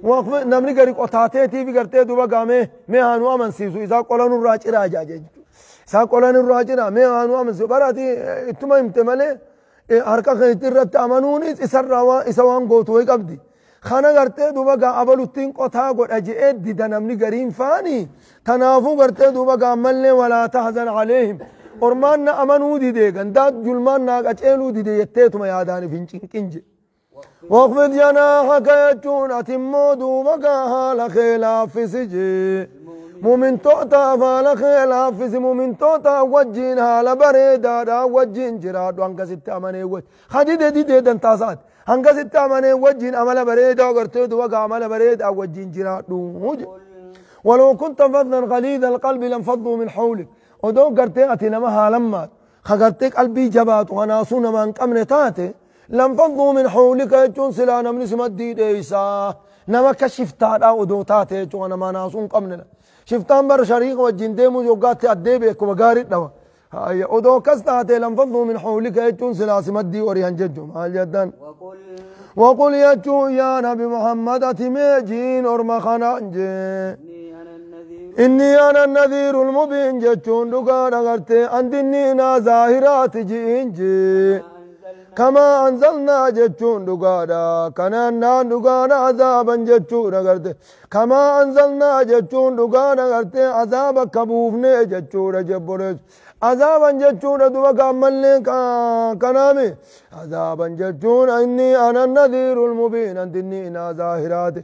وقف نمني غري قطاتي تي بي غرتي دوبا گامه مي هانو امن سيسو اذا قولن راچ راجا سا قولن راجنا مي هانو امن سو براتي اتما امتملي اركا خيترت امنوني اسروا اسوان غوتوي قبدي خانا غرتي دوبا غا ابلوتين قطا غدجي ادي دنمني غرين فاني تنافو غرتي دوبا غا ملني ولا تحزن عليهم اورمان امنو دي دي غندا جلمان نا قچلو دي دي يتيتما يادان فينچين كنجي وقفت جناحك يجون اتمو دوبا غا حال خلاف سجي مؤمن توتا فال خلاف سجي مؤمن توتا وجين حال بريدا دا وجين جرا دوان كسيت امني وج خدي دي دي دنتاسات هنگا ستة مانه وجين عمل بريد أو قرتوا دوغا عمل بريد أو وجين جرات ولو كنت فظا غليظ القلب لانفضوا من حولك ودو قرتي أتنمها لما خقرتك قلبي جبات وناسون من كمن تاتي لانفضوا من حولك يجون سلانا من اسم الدين إيسا نما كشفتات أو دو تاتي يجون ما ناسون كمننا شفتان بر شريق وجين ديمو يوقات أديبك وقارت نوا هاي ودو كستاتي لانفضوا من حولك يجون سلاس مدي وريان جدهم هاي جدان وقل يجو يا نبي محمد أتميجين أرمخنا إني أنا النذير المبين جتون دقانا غرتي أندنينا ظاهرات جينجي كما أنزلنا جتون دقانا كنانا دقانا عذابا جتون غرتي كما أنزلنا جتون دقانا غرتي عذابا كبوفني جتون جبرت عذابا جتون دوكا ملك كنامي عذابا جتون إني أنا النذير المبين أنتنينا ظاهرات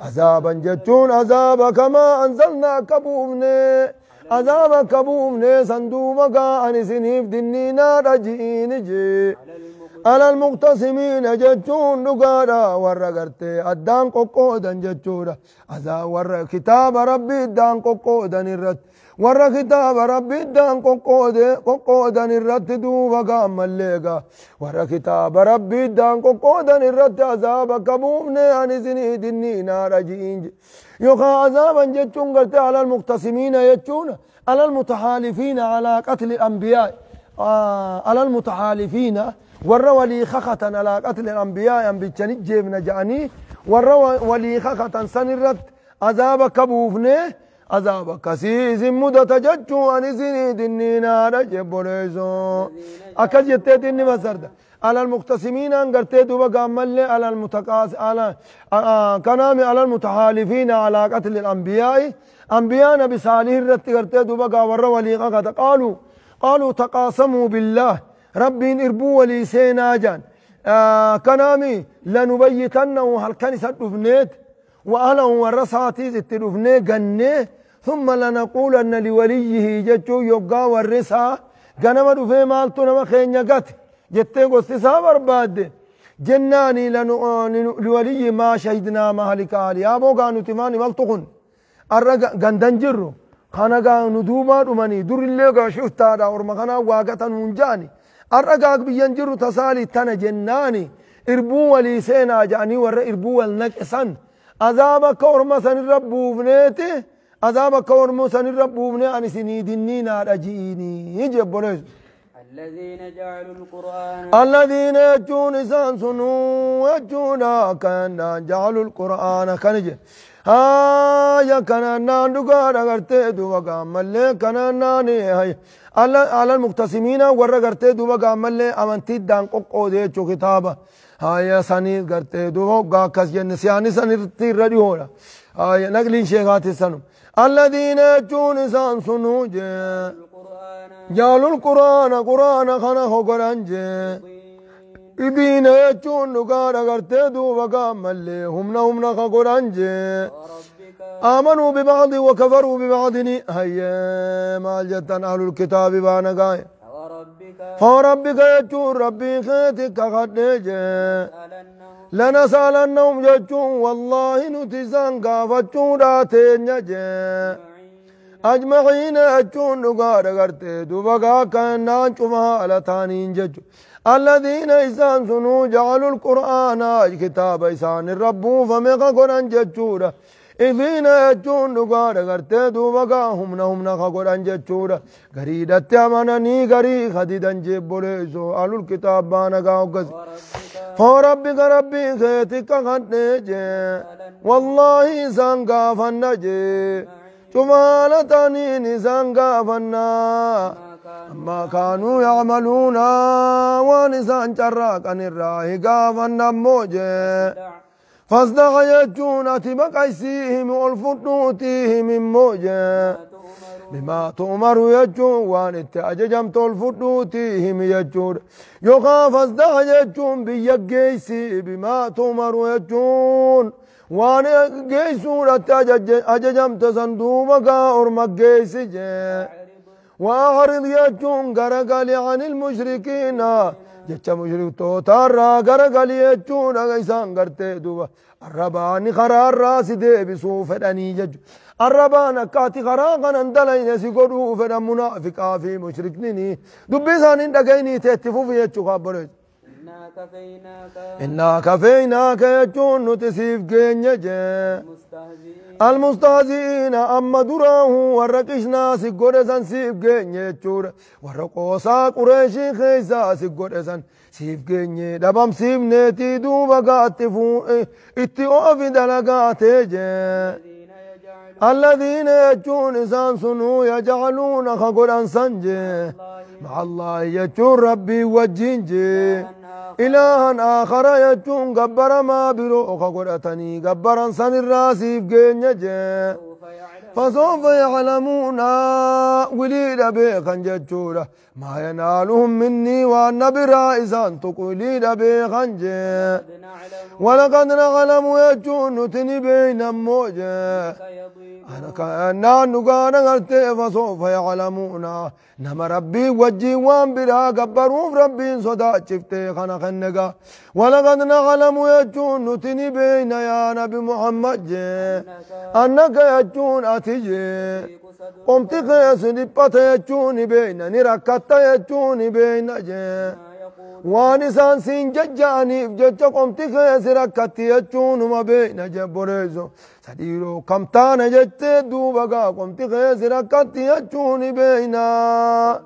عذابا جتون عذابا كما أنزلنا كبومني عذابا كبومني صندوبكا أن سنيف دنينا رجين جي على المقتسمين جتون دقادا ورقرتي الدان قوقودا جتودا عذاب ور كتاب ربي الدان قوقودا الرد ور كتاب ربي الدان قوقودا الرد دوبا قام الليقا ور كتاب ربي الدان قوقودا الرد عذابا كبومني عن سني دنينا رجين يوخا عذابا جتون قرتي على المقتسمين يجتون على المتحالفين على قتل الأنبياء على المتحالفين ور ولي خخة على قتل الأنبياء بيتشني جيبنا جاني ور ولي خخة سنرت عذاب كبوفني عذاب كسيز مدة ججو عن سني دنينا رجب بريزو أكاد يتيتني مسرد على المقتسمين أنقرتي دوبا قامل على المتقاس على كنامي على المتحالفين على قتل الأنبياء أنبياء نبي صالح رت قرتي دوبا ور ولي خخة قالوا تقاسموا بالله ربي إربو ولي سينا جان كنامي لنبيتنه هل كنسة دفنيت وأهله ورساتي ستدفني جنة ثم لنقولن لوليه جتشو يبقى ورسا جنما دفي مالتو نما خينيا قت جتة قصصا برباد جناني لولي ما شهدنا مهلك آلي أبو قانو تماني مالتقن أرى غندنجرو خانا قانو دوما دماني دور اللي قا شفتا دا ورما خانا واقتا منجاني الرقاق بينجروا تصالي تنا جناني إربو ولي سينا جاني ور إربو والنكسن عذابك ورما سن ربو بنيته عذابك ورما سن ربو بني أن سني دنينا رجيني يجب بنيس الذين يجون إسان سنو يجون كان جعلوا القرآن كنجي يا كنانا دقار أغرتي دوبا ملي كنانا هاي على المقتسمين ورا غرتي دوبا قامل امنتي دان قودي چو كتابه هاي ساني غرتي دوبا كاس نسياني سنتي ردي هولا هاي نقلين شيخات سنو الذين يجون سان سنو جعلوا القرآن خنا هو قرانج إدين يجون دقار غرتي دوبا قامل هم قرانج آمنوا ببعض وكفروا ببعض هيا ما جتن أهل الكتاب بانا قاي فوربك يجون ربي خيتك خدج لنسألنهم يجون والله نتزان قافتون راتين يجون أجمعين يجون نقار قرتي دوبقا كأنان شمها على تانين ججو الذين إسان سنو جعلوا القرآن كتاب إسان الرب فمقا قرآن ججورا إذين يجون نقار قرتي دوبقا هم نخا قرآن ججورا قريدة أمانني قري خديدا جيب بوليسو أهل الكتاب بانا قاوكس فوربك ربي خيتك خدج والله إسان قافنجي شمالتني نسان قافنا ما كانوا يعملون ونسان شراك عن الراه قافنا موجه فاصدق يجون أتبك أيسيهم والفتوتيهم موجه بما تؤمر يجون وان اتأججمت الفتوتيهم يجون يخاف اصدق يجون بيجيسي بما تؤمر يجون وان جيسون أججمت صندوبك أرمك جيسي وأعرض يجون غرقل عن المشركين جتش مشرك توتارا غرقل يجون أغيسان غرتي دوبا الرباني خرار راس دي بسوف داني جج الربان كاتي خراقا اندلين سيقودو فدا منافقا في مشركنيني دبي سانين دقيني تهتفو في يجو خبرت إنا كفيناك يجون نتسيف جينيج المستهزئين أما دراه ورقشنا سيقودسان سيف جينيج ورقوسا قريشي خيسا سيقودسان سيف جيني دبام سيف نيتي دوبا قاتفو اتئو في دلقاتي الذين يجون إسان سنو يجعلون خقران سنجي مع الله يجون ربي وجينجي إلها آخر يجون قبر ما برو خقرتني قبران سن الراسي بجينجي فسوف يعلمون وليد بيخن ججورة ما ينالهم مني وأن برائسان تقوليد بيخن ولقد نعلم يجون نتني بين موجة أنا كأننا نقانا غرتي فسوف يعلمون نما ربي وجي وان برا قبروف ربي صدا شفتي خنا خنقا ولقد نعلم يجون نتني بين يا نبي محمد أنك يجون أتجي قمت قيس نبت يجون بين نركت يجون بين وانسان سين ججاني جج قمت قيس ركت يجون ما بين جبريزو سديرو كم تانا جت دوبا قمت قيس ركت يجون بينا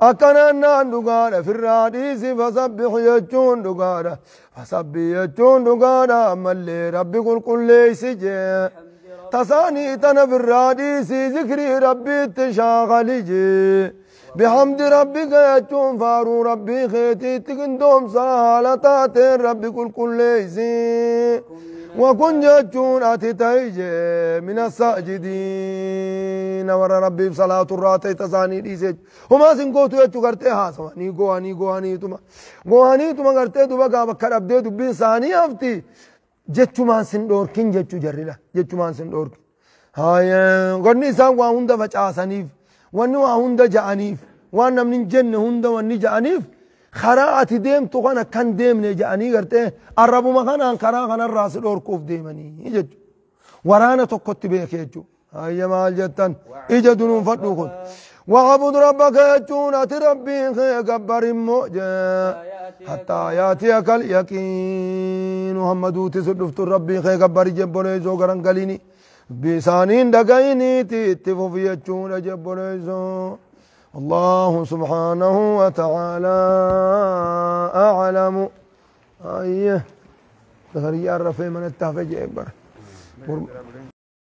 أكنا نقارا في الراديس فسبح يجون نقارا فسبح يجون نقارا ملي ربي قل كل سجي تساني تنا في الراديس ذكري ربي تشاغلي بحمد ربك يجون فارو ربي خيتي تقندوم سهالتات ربي قل كل سجي وكن يجون أتتايجي من الساجدين ور ربي بصلاة الراتي تساني ديسج هما سنقوتو يجو کرتے ہاسوا نی گوانی تما کرتے دوبا گا بکر ابدے دبین ثانی ہفتی جچو مان سن ڈورکن جچو جرلا جچو مان سن ڈورکن هاي غني سان وا هند فچاسنيف ونو هند جانيف وانا من جن هند وني جانيف خراعت ديم تغنا كان ديم نجاني غرته عربو مخانا خرا خنا راس دور كوف ديمني يجج ورانا تكت بيك يجو هاي مال جتن اجدون فتوكن وعبد ربك يجون ربي غبر موجه حتى ياتيك اليقين محمد تسدفت ربي غبر جبونه زو غران غليني بسانين دغيني تتفو يجون جبونه زو الله سبحانه وتعالى أعلم أيه تغري الرفي من التهفج أكبر